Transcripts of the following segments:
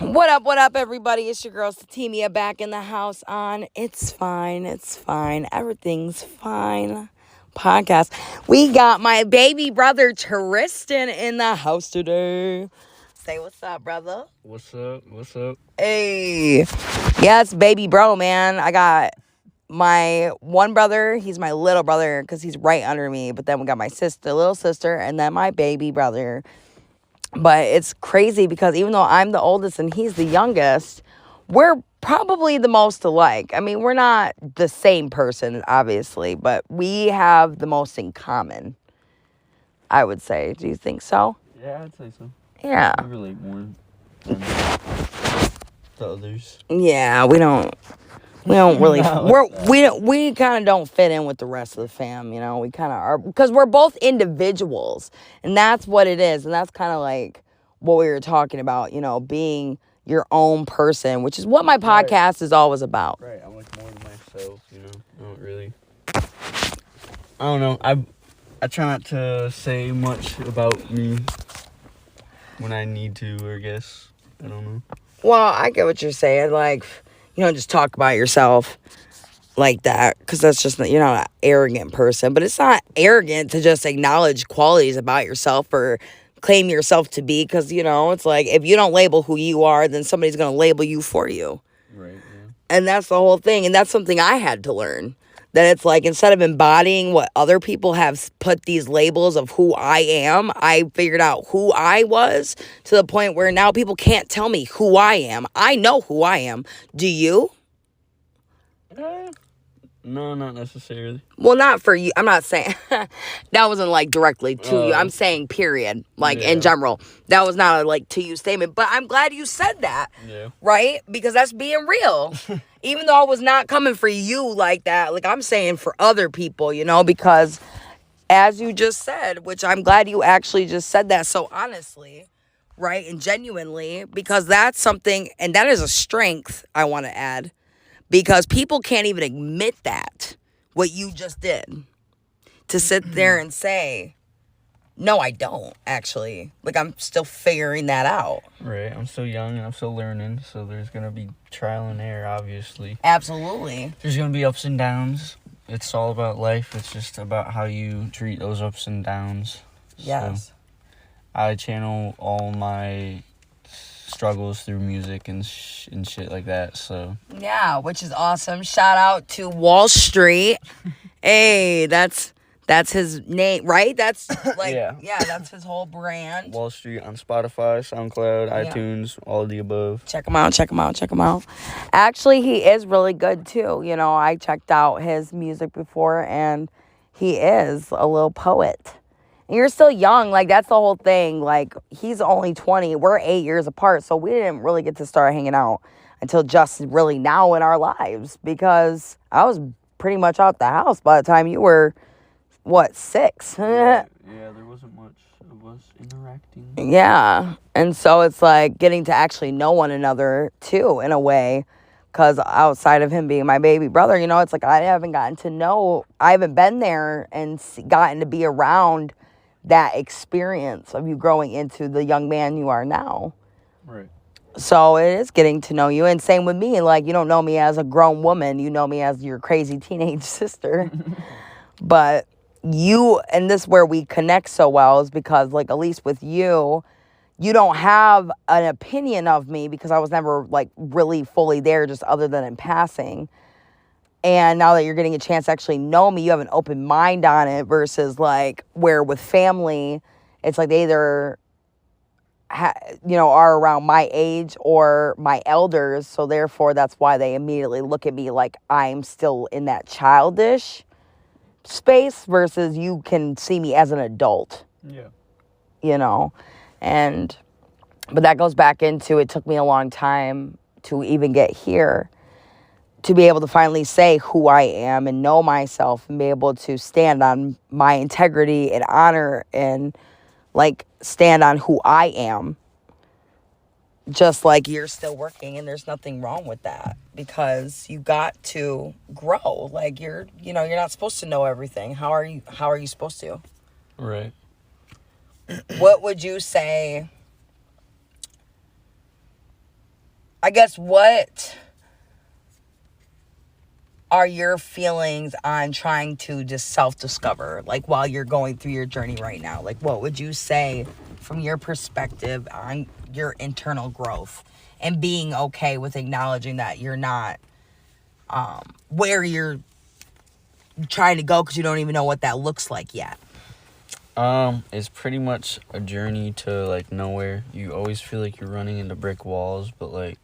What up, everybody? It's your girl, Satimia, back in the house on It's Fine, Everything's Fine podcast. We got my baby brother, Tristan, in the house today. Say what's up, brother. What's up? What's up? Hey. Yeah, it's baby bro, man. I got my one brother. He's my little brother because he's right under me. But then we got my little sister, and then my baby brother. But it's crazy because even though I'm the oldest and he's the youngest, we're probably the most alike. I mean, we're not the same person, obviously, but we have the most in common, I would say. Do you think so? Yeah, I'd say so. Yeah. We relate more than the others. Yeah, we don't really No, we kind of don't fit in with the rest of the fam, you know. We kind of are because we're both individuals, and that's what it is. And that's kind of like what we were talking about, you know, being your own person, which is what my podcast is always about. Right, I'm like more than myself, you know. I don't really. I don't know. I try not to say much about me when I need to, I guess. I don't know. Well, I get what you're saying. Like, you don't just talk about yourself like that because that's just, you're not an arrogant person. But it's not arrogant to just acknowledge qualities about yourself or claim yourself to be, because, you know, it's like if you don't label who you are, then somebody's going to label you for you. Right, yeah. And that's the whole thing. And that's something I had to learn. That it's like, instead of embodying what other people have put these labels of who I am, I figured out who I was to the point where now people can't tell me who I am. I know who I am. Do you? No, not necessarily. Well, not for you. I'm not saying that wasn't like directly to you. I'm saying period, like in general. That was not a like to you statement. But I'm glad you said that, right? Because that's being real. Even though I was not coming for you like that, like I'm saying for other people, you know, because as you just said, which I'm glad you actually just said that so honestly, right? And genuinely, because that's something, and that is a strength I want to add. Because people can't even admit that, what you just did. To sit there and say, no, I don't, actually. Like, I'm still figuring that out. Right, I'm still young and I'm still learning, so there's going to be trial and error, obviously. Absolutely. There's going to be ups and downs. It's all about life. It's just about how you treat those ups and downs. Yes. So I channel all my struggles through music and shit like that, so yeah, which is awesome. Shout out to Wall Street. Hey, that's his name, right? That's like yeah, that's his whole brand. Wall Street on Spotify, SoundCloud, iTunes, all of the above. Check him out. Actually, he is really good too. You know, I checked out his music before, and he is a little poet. And you're still young. Like, that's the whole thing. Like, he's only 20. We're 8 years apart. So we didn't really get to start hanging out until just really now in our lives. Because I was pretty much out the house by the time you were, 6? Yeah, there wasn't much of us interacting. Yeah. And so it's like getting to actually know one another, too, in a way. Because outside of him being my baby brother, you know, it's like I haven't been there and gotten to be around that experience of you growing into the young man you are now. Right. So it is getting to know you. And same with me. Like, you don't know me as a grown woman. You know me as your crazy teenage sister. But you, and this is where we connect so well, is because, like, at least with you, you don't have an opinion of me because I was never, like, really fully there, just other than in passing. And now that you're getting a chance to actually know me, you have an open mind on it versus, like, where with family, it's like they either, are around my age or my elders. So, therefore, that's why they immediately look at me like I'm still in that childish space versus you can see me as an adult. Yeah. You know? But that goes back into, it took me a long time to even get here, to be able to finally say who I am and know myself and be able to stand on my integrity and honor and, like, stand on who I am. Just like you're still working, and there's nothing wrong with that because you got to grow. Like, you're not supposed to know everything. How are you supposed to? Right. What would you say I guess what are your feelings on trying to just self-discover, like, while you're going through your journey right now? Like, what would you say from your perspective on your internal growth and being okay with acknowledging that you're not where you're trying to go because you don't even know what that looks like yet? It's pretty much a journey to, like, nowhere. You always feel like you're running into brick walls, but, like,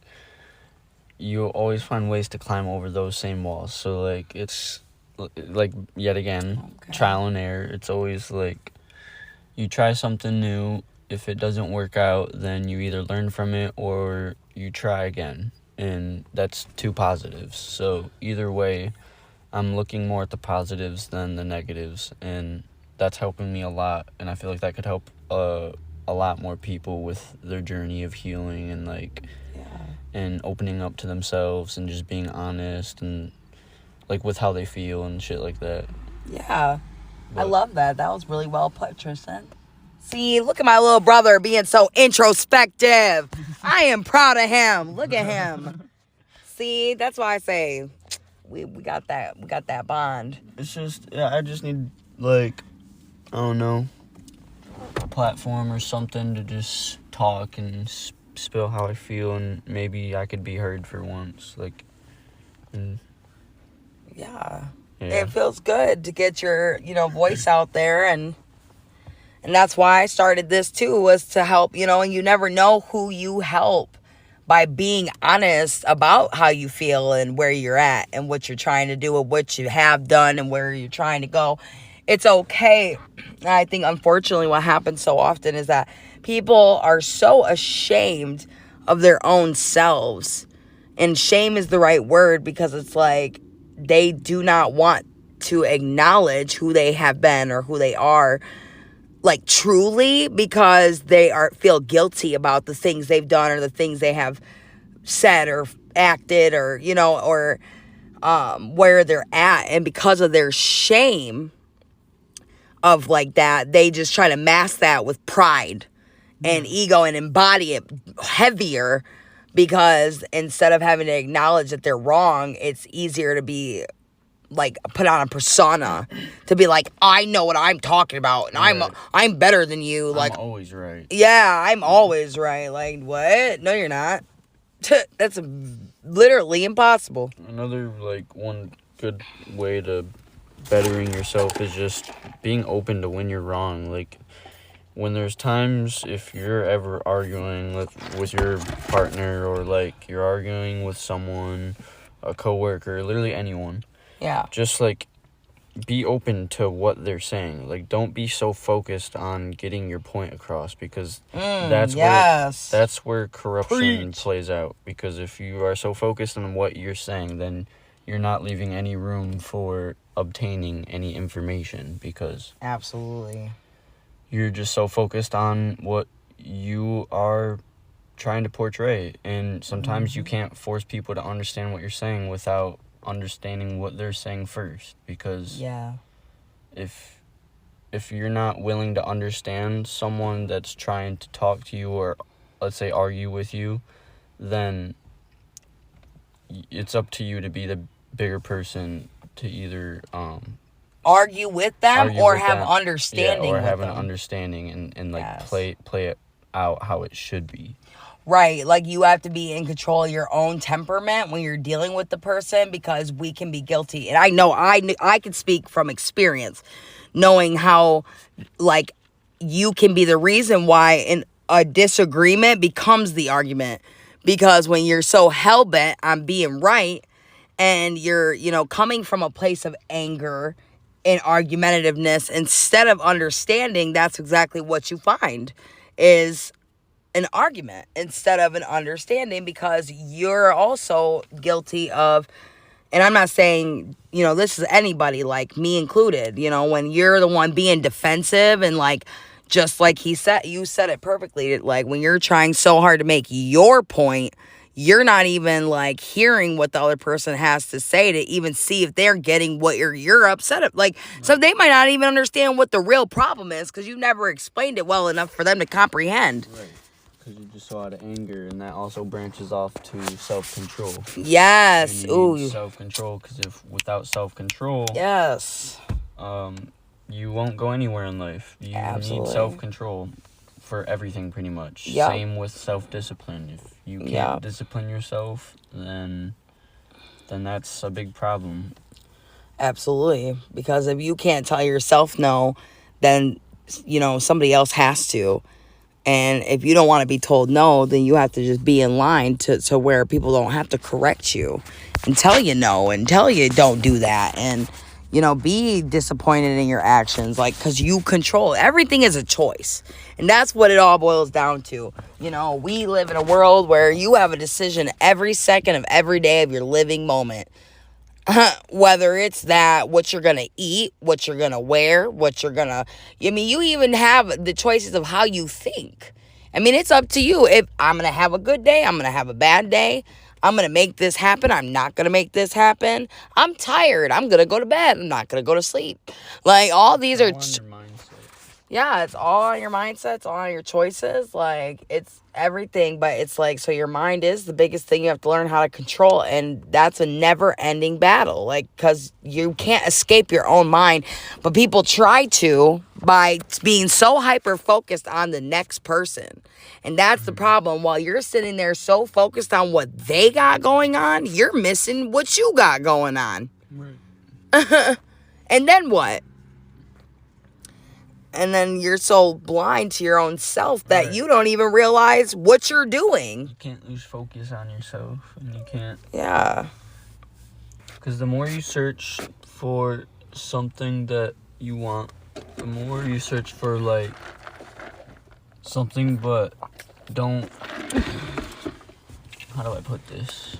you'll always find ways to climb over those same walls. So, like, it's, like, yet again, trial and error. It's always, like, you try something new. If it doesn't work out, then you either learn from it or you try again. And that's two positives. So, either way, I'm looking more at the positives than the negatives. And that's helping me a lot. And I feel like that could help a lot more people with their journey of healing and, like, and opening up to themselves and just being honest and, like, with how they feel and shit like that. Yeah. But I love that. That was really well put, Tristan. See, look at my little brother being so introspective. I am proud of him. Look at him. See, that's why I say we got that. We got that bond. It's just, yeah, I just need, like, I don't know, a platform or something to just talk and spill how I feel, and maybe I could be heard for once. Like, and yeah. It feels good to get your, voice out there, and that's why I started this too, was to help, and you never know who you help by being honest about how you feel and where you're at and what you're trying to do and what you have done and where you're trying to go. It's okay. I think, unfortunately, what happens so often is that people are so ashamed of their own selves. And shame is the right word, because it's like they do not want to acknowledge who they have been or who they are, like, truly, because they feel guilty about the things they've done or the things they have said or acted, or, or where they're at. And because of their shame of, like, that, they just try to mask that with pride and ego and embody it heavier, because instead of having to acknowledge that they're wrong, it's easier to be, like, put on a persona to be like, I know what I'm talking about, and I'm better than you. Like, I'm always right. Yeah, I'm always right. Like, what? No, you're not. That's literally impossible. Another, like, one good way to bettering yourself is just being open to when you're wrong. Like, when there's times, if you're ever arguing with your partner, or, like, you're arguing with someone, a coworker, literally anyone. Yeah. Just, like, be open to what they're saying. Like, don't be so focused on getting your point across, because that's where corruption plays out. Because if you are so focused on what you're saying, then you're not leaving any room for obtaining any information, because absolutely, you're just so focused on what you are trying to portray. And sometimes you can't force people to understand what you're saying without understanding what they're saying first, because if you're not willing to understand someone that's trying to talk to you, or, let's say, argue with you, then it's up to you to be the bigger person to either argue with them or have understanding or with have them. An understanding and like play it out how it should be. Right, like, you have to be in control of your own temperament when you're dealing with the person, because we can be guilty. And I know I can speak from experience, knowing how, like, you can be the reason why a disagreement becomes the argument. Because when you're so hell-bent on being right, and you're, coming from a place of anger and argumentativeness, instead of understanding, that's exactly what you find is an argument instead of an understanding, because you're also guilty of, and I'm not saying, this is anybody, like me included, when you're the one being defensive and, like, just like you said it perfectly, like, when you're trying so hard to make your point, you're not even, like, hearing what the other person has to say to even see if they're getting what you're upset at. Like, so they might not even understand what the real problem is, because you never explained it well enough for them to comprehend. Right. because you're just so out of anger, and that also branches off to self-control. Yes. You need self-control, because without self-control, yes, you won't go anywhere in life. You absolutely need self-control for everything, pretty much. Yep. Same with self-discipline. If you can't discipline yourself, then that's a big problem. Absolutely. Because if you can't tell yourself no, then, somebody else has to. And if you don't want to be told no, then you have to just be in line to where people don't have to correct you and tell you no and tell you don't do that. And, be disappointed in your actions, because you control. Everything is a choice. And that's what it all boils down to. We live in a world where you have a decision every second of every day of your living moment. Whether it's what you're going to eat, what you're going to wear, you even have the choices of how you think. It's up to you. If I'm going to have a good day, I'm going to have a bad day. I'm going to make this happen. I'm not going to make this happen. I'm tired. I'm going to go to bed. I'm not going to go to sleep. All these are... Yeah, it's all on your mindset. It's all on your choices. It's everything. But it's so your mind is the biggest thing you have to learn how to control. And that's a never-ending battle. Because you can't escape your own mind. But people try to by being so hyper-focused on the next person. And that's the problem. While you're sitting there so focused on what they got going on, you're missing what you got going on. Right. And then what? And then you're so blind to your own self that you don't even realize what you're doing. You can't lose focus on yourself. And you can't. Yeah. Because the more you search for something that you want, the more you search for, something but don't... How do I put this?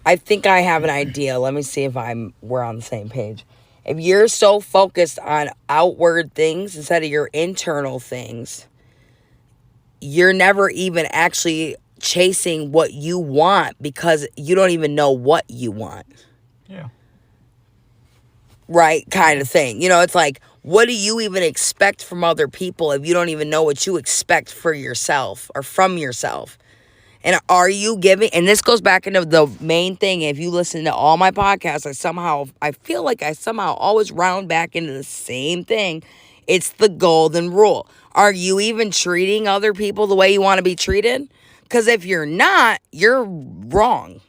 I think I have an idea. Let me see if we're on the same page. If you're so focused on outward things instead of your internal things, you're never even actually chasing what you want because you don't even know what you want. Yeah. Right? Kind of thing. It's what do you even expect from other people if you don't even know what you expect for yourself or from yourself? And are you giving, and this goes back into the main thing, if you listen to all my podcasts, I feel like I somehow always round back into the same thing. It's the golden rule. Are you even treating other people the way you want to be treated? Because if you're not, you're wrong.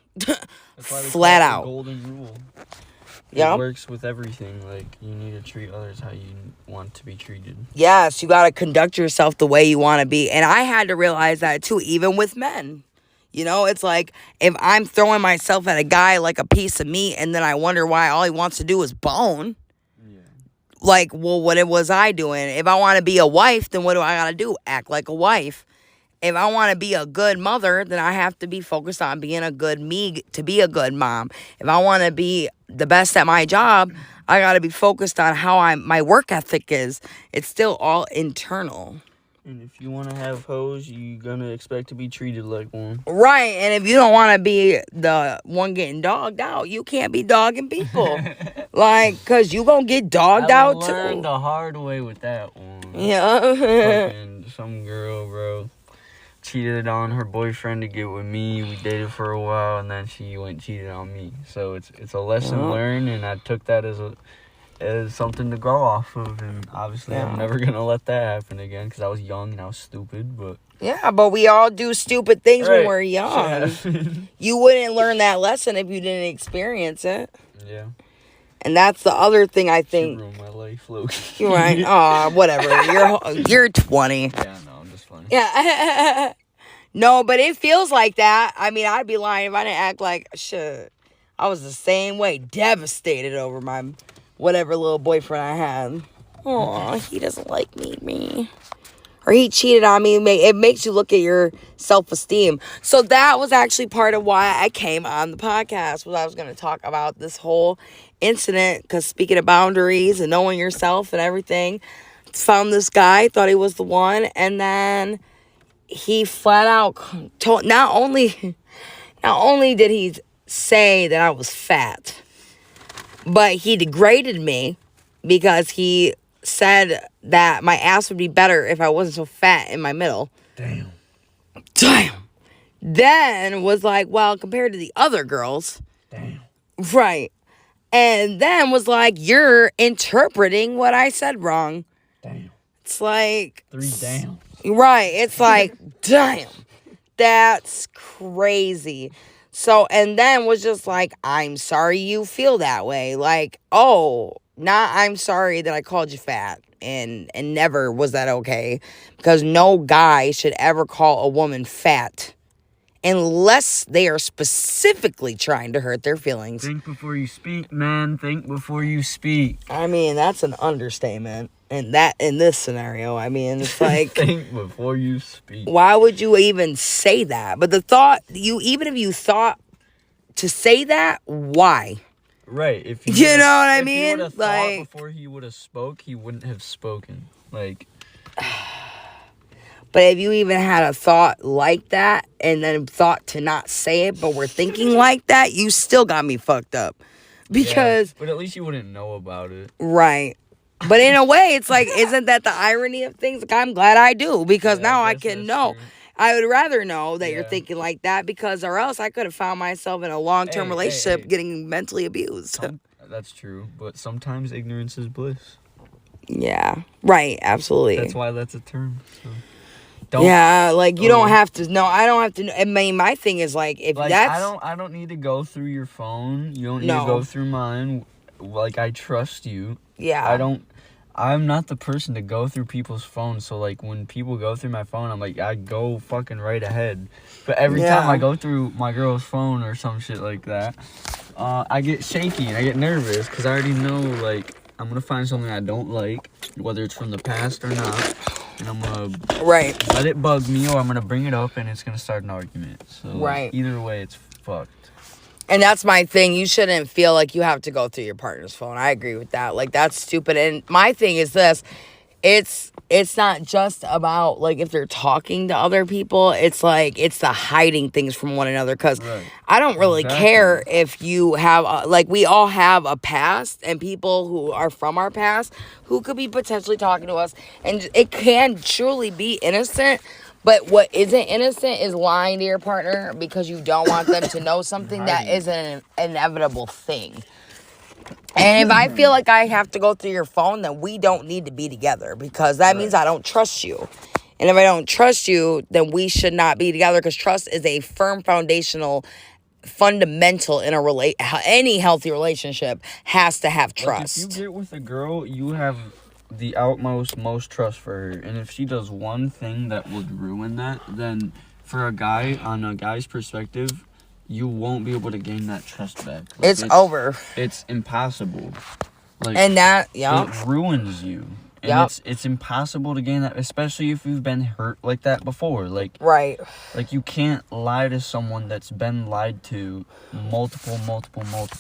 Flat out. The golden rule. Yeah. It works with everything. You need to treat others how you want to be treated. Yes, you got to conduct yourself the way you want to be. And I had to realize that too, even with men. It's if I'm throwing myself at a guy like a piece of meat and then I wonder why all he wants to do is bone. Yeah. Well, what was I doing? If I want to be a wife, then what do I got to do? Act like a wife. If I want to be a good mother, then I have to be focused on being a good me to be a good mom. If I want to be the best at my job, I got to be focused on how my work ethic is. It's still all internal. And if you want to have hoes, you're going to expect to be treated like one. Right. And if you don't want to be the one getting dogged out, you can't be dogging people. Because you going to get dogged out too. I learned the hard way with that one. Yeah. Fucking some girl, bro, cheated on her boyfriend to get with me. We dated for a while, and then she went and cheated on me. So it's a lesson learned, and I took that as something to grow off of, and obviously I'm never gonna let that happen again because I was young and I was stupid. But but we all do stupid things when we're young. Yeah. You wouldn't learn that lesson if you didn't experience it. Yeah. And that's the other thing I think. She ruined my life, Loki. You're right. Oh, whatever. You're 20. Yeah, no, I'm just funny. Yeah. No, but it feels like that. I'd be lying if I didn't act like shit. I was the same way, devastated over my whatever little boyfriend I had. Oh, he doesn't like me. Or he cheated on me. It makes you look at your self-esteem. So that was actually part of why I came on the podcast, was I was going to talk about this whole incident. Because speaking of boundaries and knowing yourself and everything, found this guy, thought he was the one, and then he flat out told, not only did he say that I was fat, but he degraded me because he said that my ass would be better if I wasn't so fat in my middle. Damn. Damn. Then was like, well, compared to the other girls. Damn. Right. And then was like, you're interpreting what I said wrong. Damn. It's like... 3 damn. Right. It's like, damn. That's crazy. So, and then was just like, I'm sorry you feel that way. Like, oh, not I'm sorry that I called you fat. And never was that okay. Because no guy should ever call a woman fat unless they are specifically trying to hurt their feelings. Think before you speak, man. Think before you speak. I mean, that's an understatement. And that, in this scenario, I mean, it's like... Think before you speak. Why would you even say that? But the thought, even if you thought to say that, why? Right. If you know what I mean? If he would have like, thought before he would have spoke, he wouldn't have spoken. Like... But if you even had a thought like that and then thought to not say it, but were thinking like that, you still got me fucked up. Because... Yeah, but at least you wouldn't know about it. Right. But in a way, it's like, isn't that the irony of things? Like, I'm glad I do, because now I can know. True. I would rather know that you're thinking like that, because or else I could have found myself in a long-term relationship getting mentally abused. That's true, but sometimes ignorance is bliss. Yeah. Right. Absolutely. That's why that's a term. So. You don't have to. No, I don't have to. I mean, my thing is like, if like, that's... I don't need to go through your phone. You don't need to go through mine. Like, I trust you. Yeah. I'm not the person to go through people's phones. So, like, when people go through my phone, I'm like, I go fucking right ahead. But every time I go through my girl's phone or some shit like that, I get shaky and I get nervous because I already know, like, I'm going to find something I don't like, whether it's from the past or not. And I'm going to let it bug me, or I'm going to bring it up and it's going to start an argument. So, either way, it's fucked. And that's my thing. You shouldn't feel like you have to go through your partner's phone. I agree with that. Like, that's stupid. And my thing is this. It's not just about, like, if they're talking to other people. It's like, it's the hiding things from one another. Because I don't really care if you have, like, we all have a past. And people who are from our past who could be potentially talking to us. And it can truly be innocent. But what isn't innocent is lying to your partner because you don't want them to know something that is an inevitable thing. And if I feel like I have to go through your phone, then we don't need to be together, because that means I don't trust you. And if I don't trust you, then we should not be together, because trust is a firm fundamental in any healthy relationship has to have trust. Like, if you get with a girl, you have the most trust for her, and if she does one thing that would ruin that, then for a guy, on a guy's perspective, you won't be able to gain that trust back. Like, it's over. It's impossible. Like, and that it ruins you, and it's impossible to gain that, especially if you've been hurt like that before. Like, like, you can't lie to someone that's been lied to multiple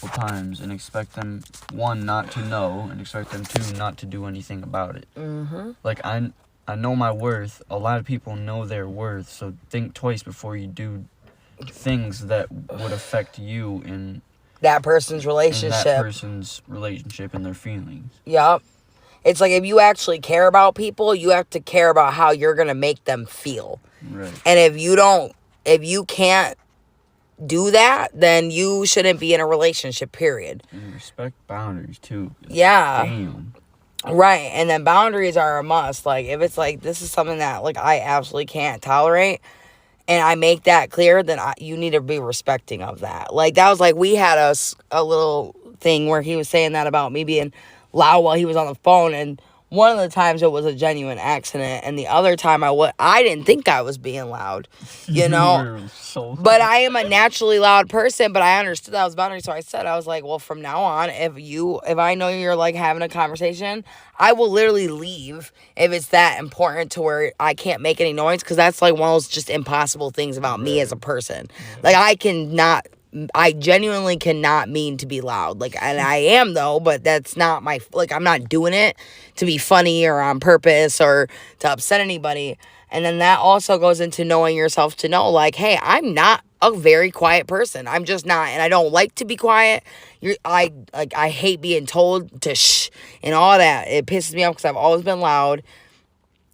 times and expect them, one, not to know, and expect them, two, not to do anything about it. Like, I know my worth. A lot of people know their worth, so think twice before you do things that would affect you in that person's relationship. And their feelings. Yep. It's like, if you actually care about people, you have to care about how you're going to make them feel. Right. And if you can't do that, then you shouldn't be in a relationship, period. And respect boundaries, too. Yeah. Damn. Right. And then boundaries are a must. Like, if it's like, this is something that, like, I absolutely can't tolerate, and I make that clear, then you need to be respecting of that. Like, that was like, we had a little thing where he was saying that about me being loud while he was on the phone, and one of the times it was a genuine accident, and the other time I didn't think I was being loud, you know. But I am a naturally loud person, but I understood that was boundary, so I was like, well, from now on, if I know you're like having a conversation, I will literally leave if it's that important to where I can't make any noise, because that's like one of those just impossible things about me as a person. Like, I genuinely cannot mean to be loud. Like, and I am, though, but that's not I'm not doing it to be funny or on purpose or to upset anybody. And then that also goes into knowing yourself to know, like, hey, I'm not a very quiet person. I'm just not, and I don't like to be quiet. I hate being told to shh and all that. It pisses me off because I've always been loud.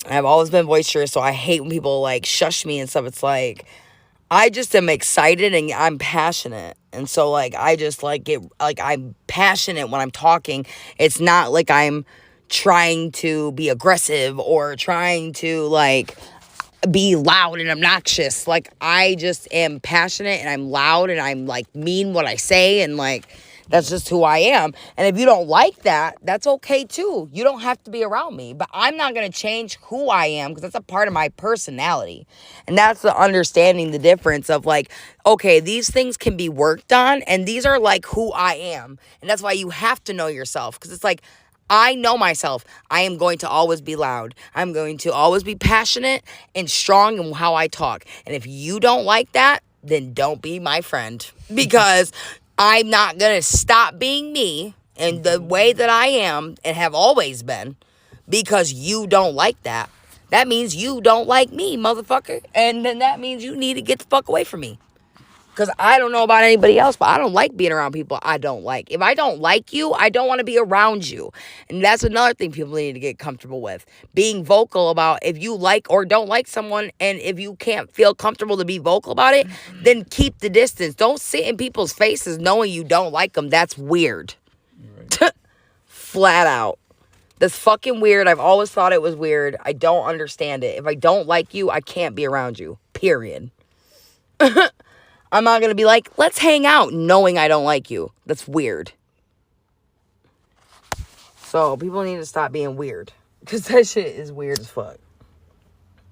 I've always been boisterous, so I hate when people, like, shush me and stuff. It's like, I just am excited and I'm passionate. And so, like, I just, like, I'm passionate when I'm talking. It's not like I'm trying to be aggressive or trying to, like, be loud and obnoxious. Like, I just am passionate and I'm loud and I'm, like, mean what I say, and, like, that's just who I am. And if you don't like that, that's okay too. You don't have to be around me. But I'm not going to change who I am, because that's a part of my personality. And that's the understanding the difference of, like, okay, these things can be worked on, and these are, like, who I am. And that's why you have to know yourself, because it's like, I know myself. I am going to always be loud. I'm going to always be passionate and strong in how I talk. And if you don't like that, then don't be my friend, because I'm not going to stop being me in the way that I am and have always been, because you don't like that. That means you don't like me, motherfucker. And then that means you need to get the fuck away from me. Because I don't know about anybody else, but I don't like being around people I don't like. If I don't like you, I don't want to be around you. And that's another thing people need to get comfortable with. Being vocal about if you like or don't like someone, and if you can't feel comfortable to be vocal about it, then keep the distance. Don't sit in people's faces knowing you don't like them. That's weird. Right. Flat out. That's fucking weird. I've always thought it was weird. I don't understand it. If I don't like you, I can't be around you. Period. I'm not going to be like, let's hang out, knowing I don't like you. That's weird. So people need to stop being weird, because that shit is weird as fuck.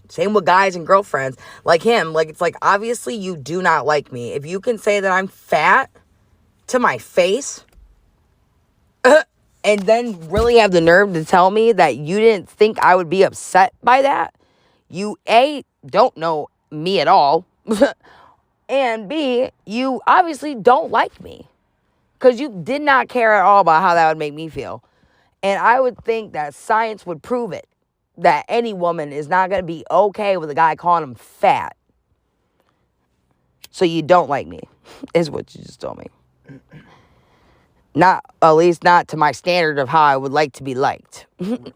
Same with guys and girlfriends. Like him. Like, it's like, obviously you do not like me. If you can say that I'm fat to my face, and then really have the nerve to tell me that you didn't think I would be upset by that, you, A, don't know me at all. And B, you obviously don't like me, because you did not care at all about how that would make me feel. And I would think that science would prove it, that any woman is not going to be okay with a guy calling him fat. So you don't like me, is what you just told me. Not, at least not to my standard of how I would like to be liked. You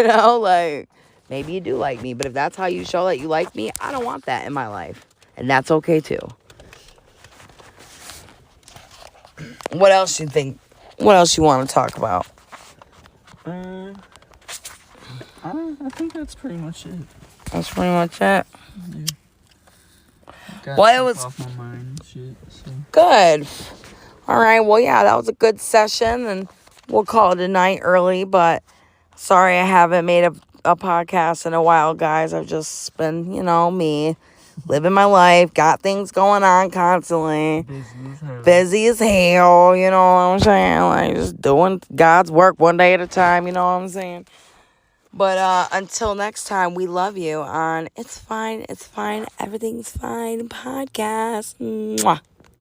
know, like, maybe you do like me, but if that's how you show that you like me, I don't want that in my life. And that's okay too. What else you think? What else you want to talk about? I think that's pretty much it. That's pretty much it. Yeah. Well, it was off my mind and shit, so. Good. All right. Well, yeah, that was a good session, and we'll call it a night early. But sorry, I haven't made a podcast in a while, guys. I've just been, me. Living my life, got things going on constantly. Busy as hell, you know what I'm saying? Like, just doing God's work one day at a time, you know what I'm saying? But until next time, we love you on It's Fine, Everything's Fine podcast. Mwah.